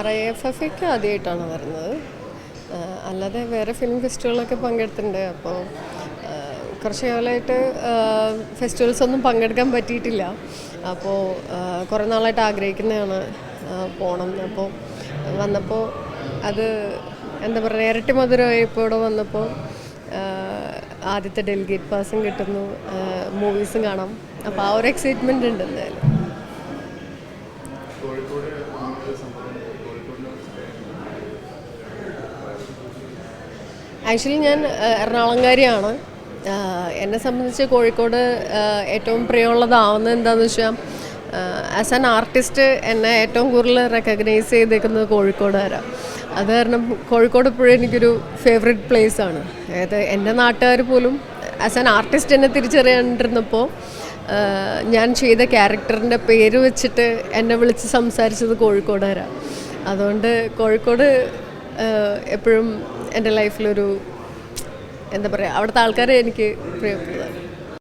RIFFക്ക് ആദ്യമായിട്ടാണ് വരുന്നത്. അല്ലാതെ വേറെ ഫിലിം ഫെസ്റ്റിവലൊക്കെ പങ്കെടുത്തിട്ടുണ്ട്. അപ്പോൾ കുറച്ച് കാലമായിട്ട് ഫെസ്റ്റിവൽസ് ഒന്നും പങ്കെടുക്കാൻ പറ്റിയിട്ടില്ല. അപ്പോൾ കുറേ നാളായിട്ട് ആഗ്രഹിക്കുന്നതാണ് പോകണം. അപ്പോൾ വന്നപ്പോൾ അത് എന്താ പറയുക, ഇരട്ടി മധുരമായി. ഇപ്പോൾ ഇവിടെ വന്നപ്പോൾ ആദ്യത്തെ ഡെലിഗേറ്റ് പാസും കിട്ടുന്നു, മൂവീസും കാണാം. അപ്പോൾ ആ ഒരു എക്സൈറ്റ്മെൻ്റ് ഉണ്ട് എന്തായാലും. ആക്ച്വലി ഞാൻ എറണാകുളംകാരിയാണ്. എന്നെ സംബന്ധിച്ച് കോഴിക്കോട് ഏറ്റവും പ്രിയമുള്ളതാവുന്നത് എന്താണെന്ന് വെച്ചാൽ, ആസ് ആൻ ആർട്ടിസ്റ്റ് എന്നെ ഏറ്റവും കൂടുതൽ റെക്കഗ്നൈസ് ചെയ്തേക്കുന്നത് കോഴിക്കോടുകാരാണ്. അത് കാരണം കോഴിക്കോട് ഇപ്പോഴും എനിക്കൊരു ഫേവറേറ്റ് പ്ലേസാണ്. അതായത് എൻ്റെ നാട്ടുകാർ പോലും ആസ് ആൻ ആർട്ടിസ്റ്റ് എന്നെ തിരിച്ചറിയാണ്ടിരുന്നപ്പോൾ ഞാൻ ചെയ്ത ക്യാരക്ടറിൻ്റെ പേര് വെച്ചിട്ട് എന്നെ വിളിച്ച് സംസാരിച്ചത് കോഴിക്കോടുകാരാണ്. അതുകൊണ്ട് കോഴിക്കോട് എപ്പോഴും എൻ്റെ ലൈഫിലൊരു എന്താ പറയുക, അവിടുത്തെ ആൾക്കാരെ എനിക്ക് പ്രിയപ്പെട്ടതാണ്.